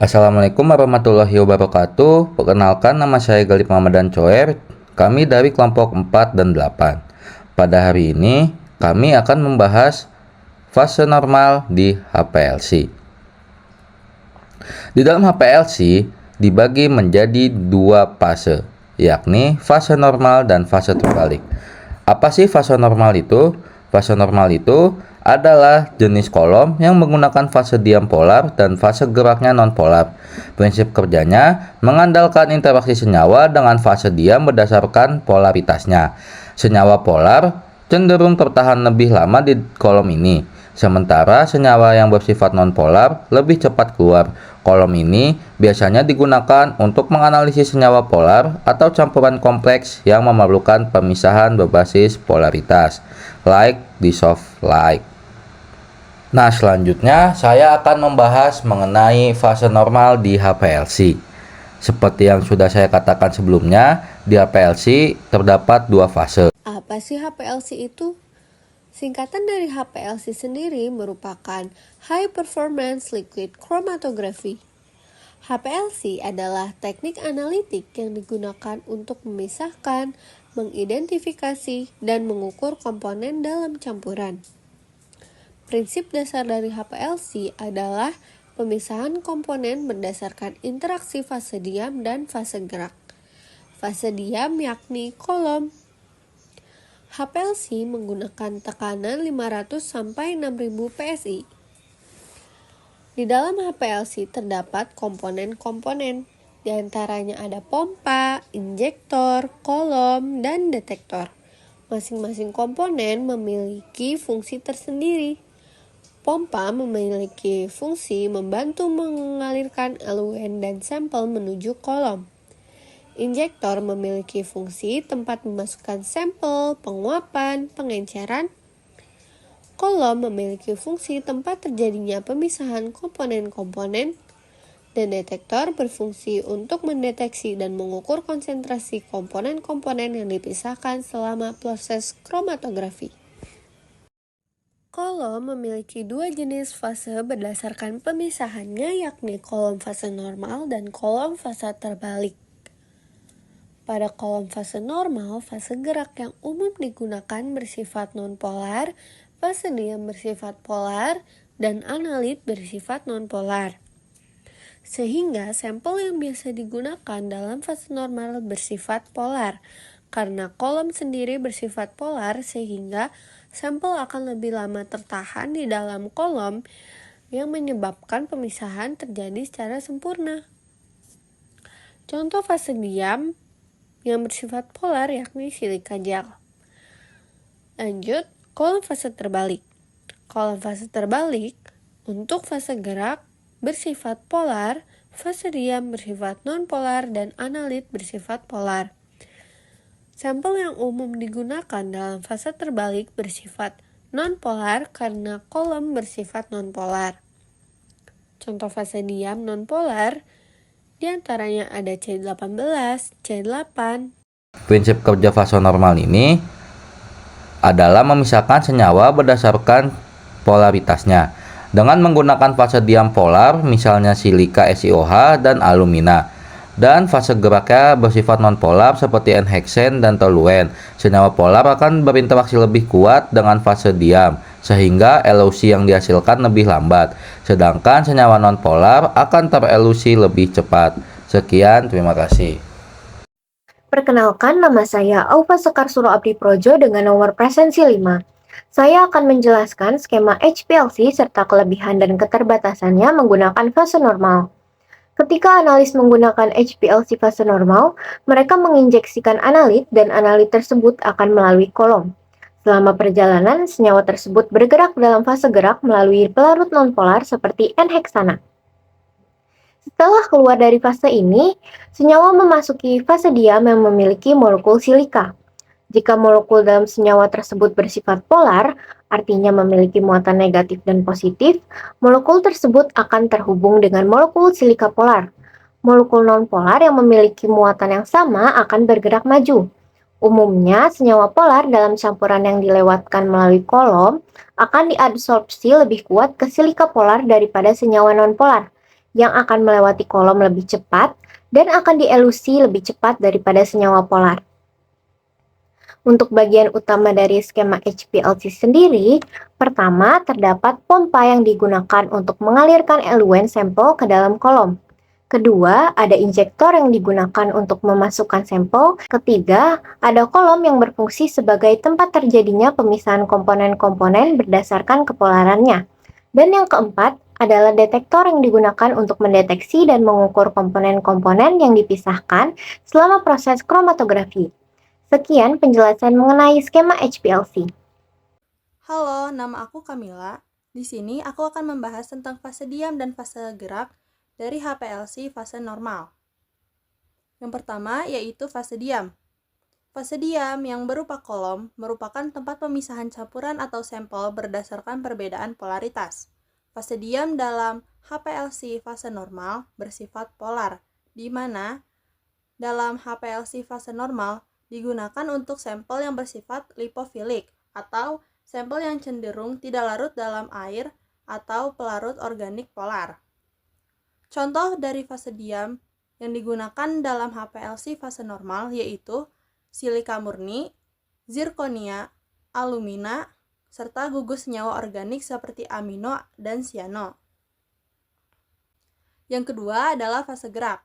Assalamualaikum warahmatullahi wabarakatuh. Perkenalkan, nama saya Galip Ramadan Coer. Kami dari kelompok 4 dan 8. Pada hari ini kami akan membahas fase normal di HPLC. Di dalam HPLC dibagi menjadi dua fase, yakni fase normal dan fase terbalik. Apa sih fase normal itu? Fase normal itu adalah jenis kolom yang menggunakan fase diam polar dan fase geraknya non-polar. Prinsip kerjanya mengandalkan interaksi senyawa dengan fase diam berdasarkan polaritasnya. Senyawa polar cenderung tertahan lebih lama di kolom ini, sementara senyawa yang bersifat non-polar lebih cepat keluar. Kolom ini biasanya digunakan untuk menganalisis senyawa polar atau campuran kompleks yang memerlukan pemisahan berbasis polaritas, like di soft light. Nah, selanjutnya saya akan membahas mengenai fase normal di HPLC. Seperti yang sudah saya katakan sebelumnya, di HPLC terdapat dua fase. Apa sih HPLC itu? Singkatan dari HPLC sendiri merupakan High Performance Liquid Chromatography. HPLC adalah teknik analitik yang digunakan untuk memisahkan, mengidentifikasi, dan mengukur komponen dalam campuran. Prinsip dasar dari HPLC adalah pemisahan komponen berdasarkan interaksi fase diam dan fase gerak. Fase diam yakni kolom. HPLC menggunakan tekanan 500 sampai 6000 PSI. Di dalam HPLC terdapat komponen-komponen, di antaranya ada pompa, injektor, kolom, dan detektor. Masing-masing komponen memiliki fungsi tersendiri. Pompa memiliki fungsi membantu mengalirkan eluen dan sampel menuju kolom. Injektor memiliki fungsi tempat memasukkan sampel, penguapan, pengenceran. Kolom memiliki fungsi tempat terjadinya pemisahan komponen-komponen. Dan detektor berfungsi untuk mendeteksi dan mengukur konsentrasi komponen-komponen yang dipisahkan selama proses kromatografi. Kolom memiliki dua jenis fase berdasarkan pemisahannya, yakni kolom fase normal dan kolom fase terbalik. Pada kolom fase normal, fase gerak yang umum digunakan bersifat nonpolar, fase diam bersifat polar, dan analit bersifat nonpolar. Sehingga sampel yang biasa digunakan dalam fase normal bersifat polar. Karena kolom sendiri bersifat polar, sehingga sampel akan lebih lama tertahan di dalam kolom yang menyebabkan pemisahan terjadi secara sempurna. Contoh fase diam yang bersifat polar yakni silika gel. Lanjut, kolom fase terbalik. Kolom fase terbalik untuk fase gerak bersifat polar, fase diam bersifat non-polar, dan analit bersifat polar. Sampel yang umum digunakan dalam fase terbalik bersifat non-polar karena kolom bersifat non-polar. Contoh fase diam non-polar di antaranya ada C18, C8. Prinsip kerja fase normal ini adalah memisahkan senyawa berdasarkan polaritasnya dengan menggunakan fase diam polar, misalnya silika SiOH dan alumina, dan fase geraknya bersifat nonpolar seperti N-heksen dan toluen. Senyawa polar akan berinteraksi lebih kuat dengan fase diam, sehingga elusi yang dihasilkan lebih lambat, sedangkan senyawa nonpolar akan terelusi lebih cepat. Sekian, terima kasih. Perkenalkan, nama saya Aufa Sekar Suro Abdi Projo dengan nomor presensi 5. Saya akan menjelaskan skema HPLC serta kelebihan dan keterbatasannya menggunakan fase normal. Ketika analis menggunakan HPLC fase normal, mereka menginjeksikan analit dan analit tersebut akan melalui kolom. Selama perjalanan, senyawa tersebut bergerak dalam fase gerak melalui pelarut nonpolar seperti N-heksana. Setelah keluar dari fase ini, senyawa memasuki fase diam yang memiliki molekul silika. Jika molekul dalam senyawa tersebut bersifat polar, artinya memiliki muatan negatif dan positif, molekul tersebut akan terhubung dengan molekul silika polar. Molekul nonpolar yang memiliki muatan yang sama akan bergerak maju. Umumnya, senyawa polar dalam campuran yang dilewatkan melalui kolom akan diabsorpsi lebih kuat ke silika polar daripada senyawa nonpolar. yang akan melewati kolom lebih cepat dan akan dielusi lebih cepat daripada senyawa polar. Untuk bagian utama dari skema HPLC sendiri, pertama terdapat pompa yang digunakan untuk mengalirkan eluen sampel ke dalam kolom. Kedua, ada injektor yang digunakan untuk memasukkan sampel. Ketiga, ada kolom yang berfungsi sebagai tempat terjadinya pemisahan komponen-komponen berdasarkan kepolarannya. Dan yang keempat, adalah detektor yang digunakan untuk mendeteksi dan mengukur komponen-komponen yang dipisahkan selama proses kromatografi. Sekian penjelasan mengenai skema HPLC. Halo, nama aku Kamila. Di sini aku akan membahas tentang fase diam dan fase gerak dari HPLC fase normal. Yang pertama yaitu fase diam. Fase diam yang berupa kolom merupakan tempat pemisahan campuran atau sampel berdasarkan perbedaan polaritas. Fase diam dalam HPLC fase normal bersifat polar, di mana dalam HPLC fase normal digunakan untuk sampel yang bersifat lipofilik atau sampel yang cenderung tidak larut dalam air atau pelarut organik polar. Contoh dari fase diam yang digunakan dalam HPLC fase normal yaitu silika murni, zirkonia, alumina, serta gugus senyawa organik seperti amino dan siano. Yang kedua adalah fase gerak.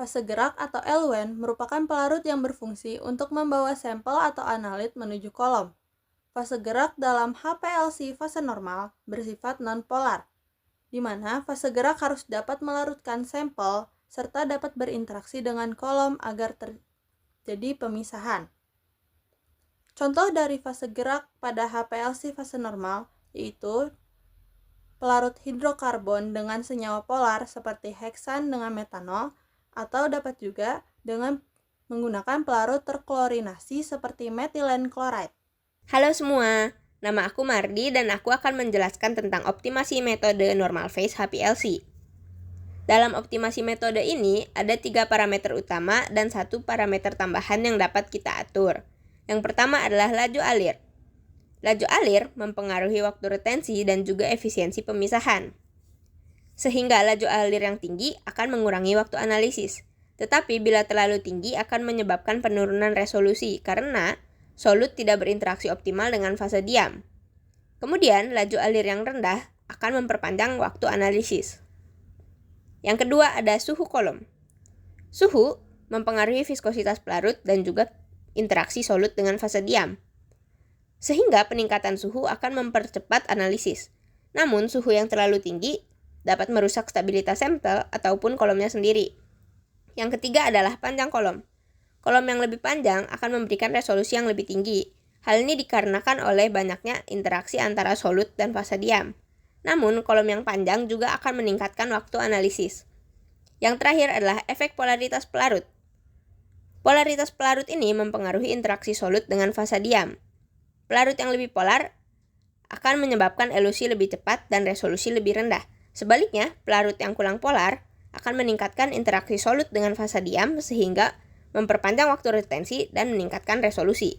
Fase gerak atau eluen merupakan pelarut yang berfungsi untuk membawa sampel atau analit menuju kolom. Fase gerak dalam HPLC fase normal bersifat non-polar, di mana fase gerak harus dapat melarutkan sampel serta dapat berinteraksi dengan kolom agar terjadi pemisahan. Contoh dari fase gerak pada HPLC fase normal yaitu pelarut hidrokarbon dengan senyawa polar seperti heksan dengan metanol, atau dapat juga dengan menggunakan pelarut terklorinasi seperti metilen chloride. Halo semua, nama aku Mardi dan aku akan menjelaskan tentang optimasi metode normal phase HPLC. Dalam optimasi metode ini, ada 3 parameter utama dan 1 parameter tambahan yang dapat kita atur. Yang pertama adalah laju alir. Laju alir mempengaruhi waktu retensi dan juga efisiensi pemisahan. Sehingga laju alir yang tinggi akan mengurangi waktu analisis. Tetapi bila terlalu tinggi akan menyebabkan penurunan resolusi karena solut tidak berinteraksi optimal dengan fase diam. Kemudian, laju alir yang rendah akan memperpanjang waktu analisis. Yang kedua ada suhu kolom. Suhu mempengaruhi viskositas pelarut dan juga interaksi solut dengan fase diam. Sehingga peningkatan suhu akan mempercepat analisis. Namun, suhu yang terlalu tinggi dapat merusak stabilitas sampel ataupun kolomnya sendiri. Yang ketiga adalah panjang kolom. Kolom yang lebih panjang akan memberikan resolusi yang lebih tinggi. Hal ini dikarenakan oleh banyaknya interaksi antara solut dan fase diam. Namun, kolom yang panjang juga akan meningkatkan waktu analisis. Yang terakhir adalah efek polaritas pelarut. Polaritas pelarut ini mempengaruhi interaksi solut dengan fase diam. Pelarut yang lebih polar akan menyebabkan elusi lebih cepat dan resolusi lebih rendah. Sebaliknya, pelarut yang kurang polar akan meningkatkan interaksi solut dengan fase diam sehingga memperpanjang waktu retensi dan meningkatkan resolusi.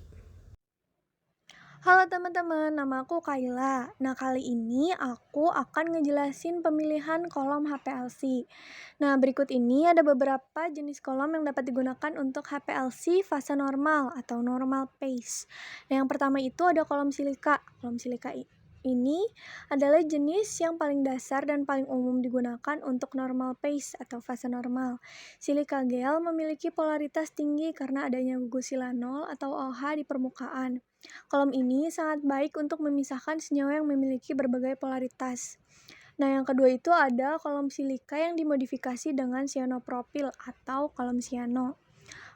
Halo teman-teman, nama aku Kayla. Nah, kali ini aku akan ngejelasin pemilihan kolom HPLC. Nah, berikut ini ada beberapa jenis kolom yang dapat digunakan untuk HPLC fase normal atau normal phase. Nah, yang pertama itu ada kolom silika. Kolom silika ini adalah jenis yang paling dasar dan paling umum digunakan untuk normal phase atau fase normal. Silika gel memiliki polaritas tinggi karena adanya gugus silanol atau OH di permukaan. Kolom ini sangat baik untuk memisahkan senyawa yang memiliki berbagai polaritas. Nah, yang kedua itu ada kolom silika yang dimodifikasi dengan cyanopropil atau kolom cyano.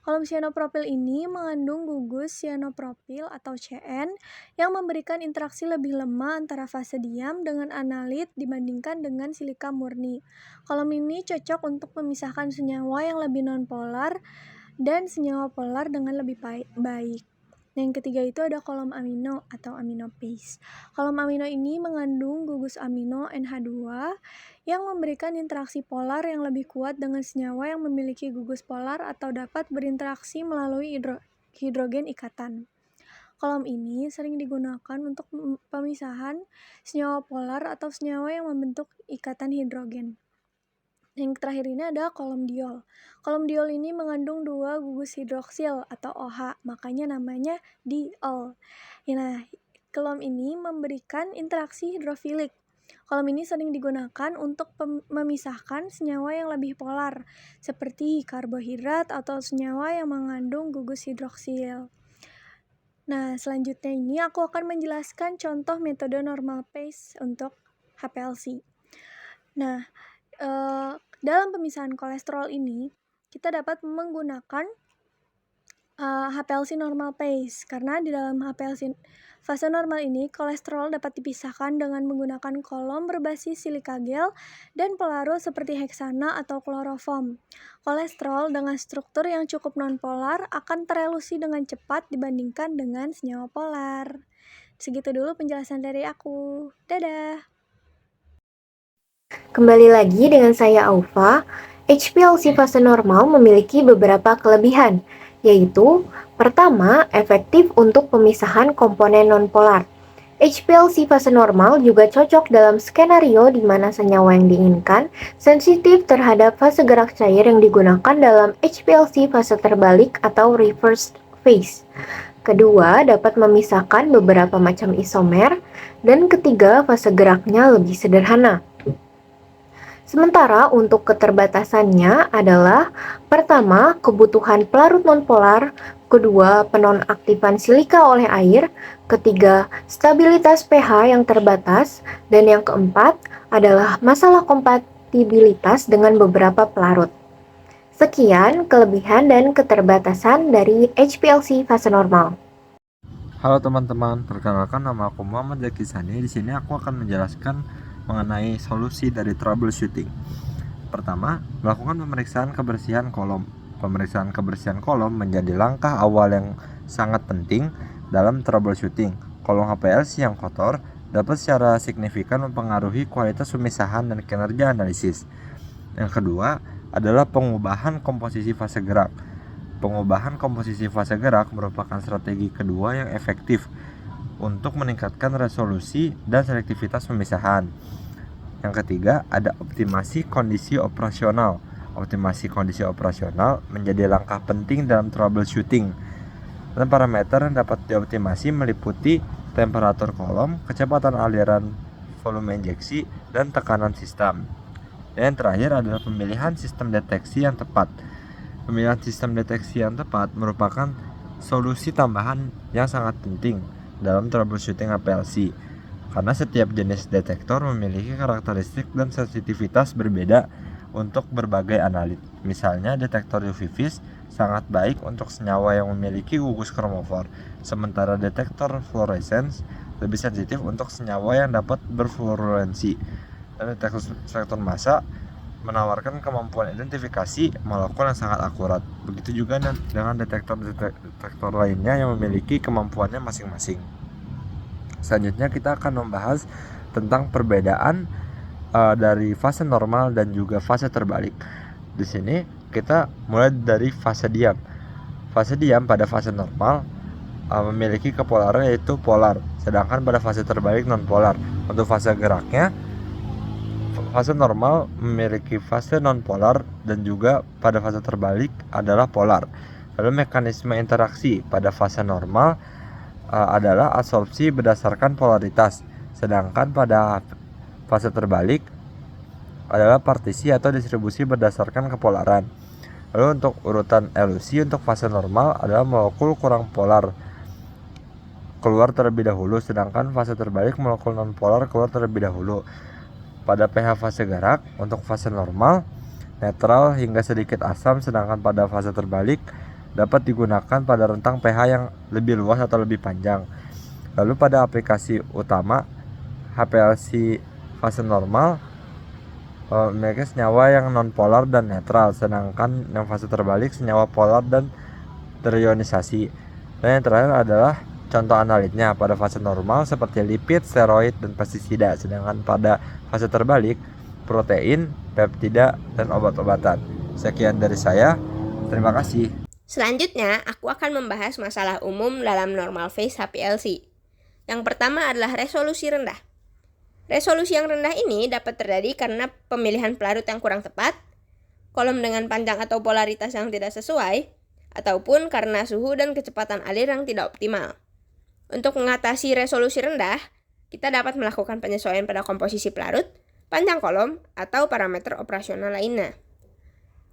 Kolom cyanopropil ini mengandung gugus cyanopropil atau CN yang memberikan interaksi lebih lemah antara fase diam dengan analit dibandingkan dengan silika murni. Kolom ini cocok untuk memisahkan senyawa yang lebih nonpolar dan senyawa polar dengan lebih baik. Yang ketiga itu ada kolom amino atau aminopase. Kolom amino ini mengandung gugus amino NH2 yang memberikan interaksi polar yang lebih kuat dengan senyawa yang memiliki gugus polar atau dapat berinteraksi melalui hidrogen ikatan. Kolom ini sering digunakan untuk pemisahan senyawa polar atau senyawa yang membentuk ikatan hidrogen. Yang terakhir ini ada kolomdiol. Kolomdiol ini mengandung 2 gugus hidroksil atau OH, makanya namanya diol. Nah, kolom ini memberikan interaksi hidrofilik. Kolom ini sering digunakan untuk memisahkan senyawa yang lebih polar, seperti karbohidrat atau senyawa yang mengandung gugus hidroksil. Nah, selanjutnya ini aku akan menjelaskan contoh metode normal phase untuk HPLC. Nah, dalam pemisahan kolesterol ini, kita dapat menggunakan HPLC normal phase, karena di dalam HPLC fase normal ini, kolesterol dapat dipisahkan dengan menggunakan kolom berbasis silika gel dan pelarut seperti heksana atau kloroform. Kolesterol dengan struktur yang cukup nonpolar akan terelusi dengan cepat dibandingkan dengan senyawa polar. Segitu dulu penjelasan dari aku. Dadah! Kembali lagi dengan saya Aufa. HPLC fase normal memiliki beberapa kelebihan, yaitu pertama, efektif untuk pemisahan komponen nonpolar. HPLC fase normal juga cocok dalam skenario di mana senyawa yang diinginkan sensitif terhadap fase gerak cair yang digunakan dalam HPLC fase terbalik atau reverse phase. Kedua, dapat memisahkan beberapa macam isomer. Dan ketiga, fase geraknya lebih sederhana. Sementara untuk keterbatasannya adalah pertama, kebutuhan pelarut nonpolar, kedua, penonaktifan silika oleh air, ketiga, stabilitas pH yang terbatas, dan yang keempat adalah masalah kompatibilitas dengan beberapa pelarut. Sekian kelebihan dan keterbatasan dari HPLC fase normal. Halo teman-teman, perkenalkan nama aku Muhammad Zaki Sani. Di sini aku akan menjelaskan mengenai solusi dari troubleshooting. Pertama, melakukan pemeriksaan kebersihan kolom. Pemeriksaan kebersihan kolom menjadi langkah awal yang sangat penting dalam troubleshooting. Kolom HPLC yang kotor dapat secara signifikan mempengaruhi kualitas pemisahan dan kinerja analisis. Yang kedua adalah pengubahan komposisi fase gerak. Pengubahan komposisi fase gerak merupakan strategi kedua yang efektif untuk meningkatkan resolusi dan selektivitas pemisahan. Yang ketiga, ada optimasi kondisi operasional. Optimasi kondisi operasional menjadi langkah penting dalam troubleshooting. Dan parameter yang dapat dioptimasi meliputi temperatur kolom, kecepatan aliran volume injeksi, dan tekanan sistem. Dan yang terakhir adalah pemilihan sistem deteksi yang tepat. Pemilihan sistem deteksi yang tepat merupakan solusi tambahan yang sangat penting dalam troubleshooting HPLC, karena setiap jenis detektor memiliki karakteristik dan sensitivitas berbeda untuk berbagai analit. Misalnya, detektor UV vis sangat baik untuk senyawa yang memiliki gugus kromofor, sementara detektor fluorescence lebih sensitif untuk senyawa yang dapat berfluoresensi. Dan detektor massa menawarkan kemampuan identifikasi molekul yang sangat akurat. Begitu juga dengan detektor lainnya yang memiliki kemampuannya masing-masing. Selanjutnya kita akan membahas tentang perbedaan dari fase normal dan juga fase terbalik. Di sini kita mulai dari fase diam. Fase diam pada fase normal memiliki kepolaran yaitu polar, sedangkan pada fase terbalik non-polar. Untuk fase geraknya, fase normal memiliki fase non-polar dan juga pada fase terbalik adalah polar. Lalu mekanisme interaksi pada fase normal adalah absorpsi berdasarkan polaritas, sedangkan pada fase terbalik adalah partisi atau distribusi berdasarkan kepolaran. Lalu untuk urutan elusi untuk fase normal adalah molekul kurang polar keluar terlebih dahulu, sedangkan fase terbalik molekul non-polar keluar terlebih dahulu. Pada pH fase gerak untuk fase normal netral hingga sedikit asam, sedangkan pada fase terbalik dapat digunakan pada rentang pH yang lebih luas atau lebih panjang. Lalu pada aplikasi utama HPLC fase normal memiliki senyawa yang non-polar dan netral, sedangkan yang fase terbalik senyawa polar dan terionisasi. Dan yang terakhir adalah contoh analitnya pada fase normal seperti lipid, steroid, dan pestisida, sedangkan pada fase terbalik protein, peptida, dan obat-obatan. Sekian dari saya, terima kasih. Selanjutnya, aku akan membahas masalah umum dalam normal phase HPLC. Yang pertama adalah resolusi rendah. Resolusi yang rendah ini dapat terjadi karena pemilihan pelarut yang kurang tepat, kolom dengan panjang atau polaritas yang tidak sesuai, ataupun karena suhu dan kecepatan alir yang tidak optimal. Untuk mengatasi resolusi rendah, kita dapat melakukan penyesuaian pada komposisi pelarut, panjang kolom, atau parameter operasional lainnya.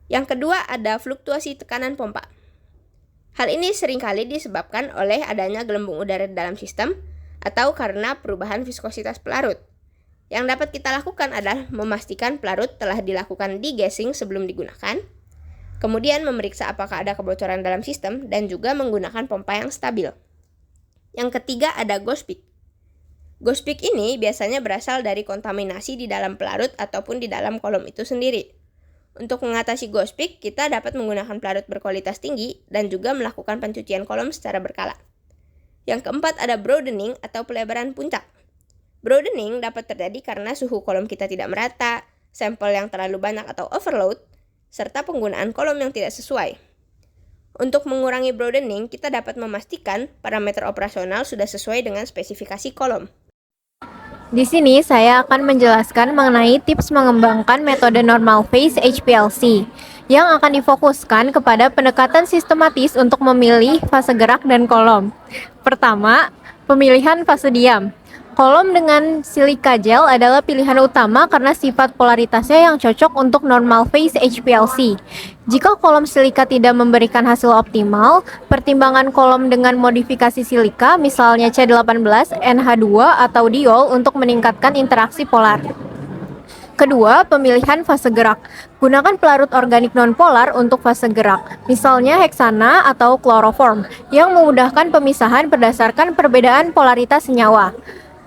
Yang kedua ada fluktuasi tekanan pompa. Hal ini seringkali disebabkan oleh adanya gelembung udara di dalam sistem atau karena perubahan viskositas pelarut. Yang dapat kita lakukan adalah memastikan pelarut telah dilakukan degassing sebelum digunakan, kemudian memeriksa apakah ada kebocoran dalam sistem dan juga menggunakan pompa yang stabil. Yang ketiga ada ghost peak. Ghost peak ini biasanya berasal dari kontaminasi di dalam pelarut ataupun di dalam kolom itu sendiri. Untuk mengatasi ghost peak, kita dapat menggunakan pelarut berkualitas tinggi dan juga melakukan pencucian kolom secara berkala. Yang keempat ada broadening atau pelebaran puncak. Broadening dapat terjadi karena suhu kolom kita tidak merata, sampel yang terlalu banyak atau overload, serta penggunaan kolom yang tidak sesuai. Untuk mengurangi broadening, kita dapat memastikan parameter operasional sudah sesuai dengan spesifikasi kolom. Di sini saya akan menjelaskan mengenai tips mengembangkan metode normal phase HPLC yang akan difokuskan kepada pendekatan sistematis untuk memilih fase gerak dan kolom. Pertama, pemilihan fase diam. Kolom dengan silika gel adalah pilihan utama karena sifat polaritasnya yang cocok untuk normal phase HPLC. Jika kolom silika tidak memberikan hasil optimal, pertimbangan kolom dengan modifikasi silika, misalnya C18, NH2, atau diol untuk meningkatkan interaksi polar. Kedua, pemilihan fase gerak. Gunakan pelarut organik nonpolar untuk fase gerak, misalnya heksana atau kloroform, yang memudahkan pemisahan berdasarkan perbedaan polaritas senyawa.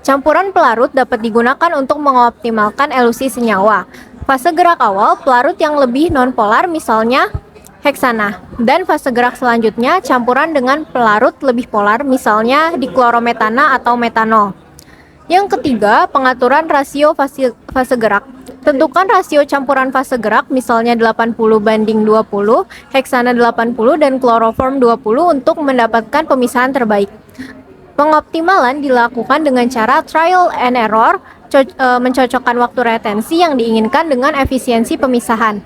Campuran pelarut dapat digunakan untuk mengoptimalkan elusi senyawa. Fase gerak awal, pelarut yang lebih nonpolar misalnya heksana. Dan fase gerak selanjutnya, campuran dengan pelarut lebih polar misalnya diklorometana atau metanol. Yang ketiga, pengaturan rasio fase gerak. Tentukan rasio campuran fase gerak misalnya 80:20, heksana 80 dan kloroform 20 untuk mendapatkan pemisahan terbaik. Pengoptimalan dilakukan dengan cara trial and error, mencocokkan waktu retensi yang diinginkan dengan efisiensi pemisahan.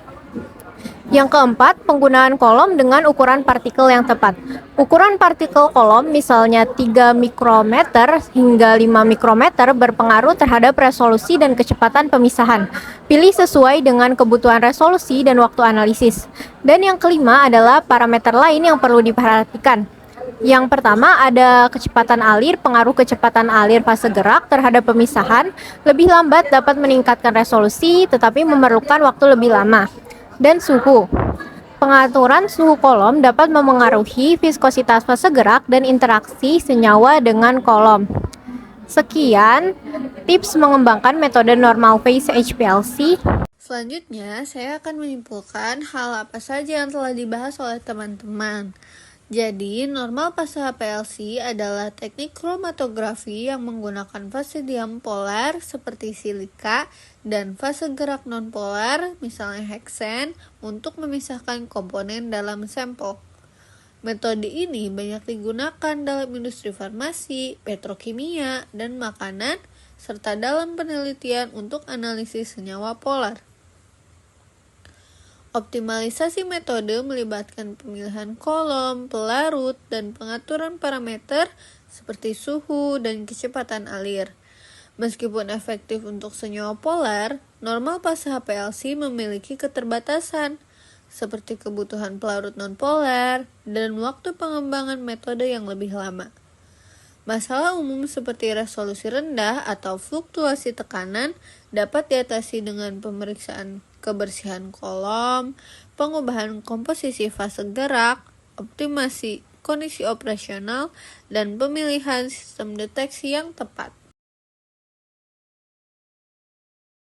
Yang keempat, penggunaan kolom dengan ukuran partikel yang tepat. Ukuran partikel kolom misalnya 3 mikrometer hingga 5 mikrometer berpengaruh terhadap resolusi dan kecepatan pemisahan. Pilih sesuai dengan kebutuhan resolusi dan waktu analisis. Dan yang kelima adalah parameter lain yang perlu diperhatikan. Yang pertama ada kecepatan alir, pengaruh kecepatan alir fase gerak terhadap pemisahan. Lebih lambat dapat meningkatkan resolusi tetapi memerlukan waktu lebih lama. Dan suhu. Pengaturan suhu kolom dapat memengaruhi viskositas fase gerak dan interaksi senyawa dengan kolom. Sekian tips mengembangkan metode normal phase HPLC. Selanjutnya, saya akan menyimpulkan hal apa saja yang telah dibahas oleh teman-teman. Jadi, normal fase HPLC adalah teknik kromatografi yang menggunakan fase diam polar seperti silika dan fase gerak nonpolar, misalnya heksen, untuk memisahkan komponen dalam sampel. Metode ini banyak digunakan dalam industri farmasi, petrokimia, dan makanan, serta dalam penelitian untuk analisis senyawa polar. Optimalisasi metode melibatkan pemilihan kolom, pelarut, dan pengaturan parameter seperti suhu dan kecepatan alir. Meskipun efektif untuk senyawa polar, normal fase HPLC memiliki keterbatasan, seperti kebutuhan pelarut nonpolar dan waktu pengembangan metode yang lebih lama. Masalah umum seperti resolusi rendah atau fluktuasi tekanan dapat diatasi dengan pemeriksaan kebersihan kolom, pengubahan komposisi fase gerak, optimasi kondisi operasional, dan pemilihan sistem deteksi yang tepat.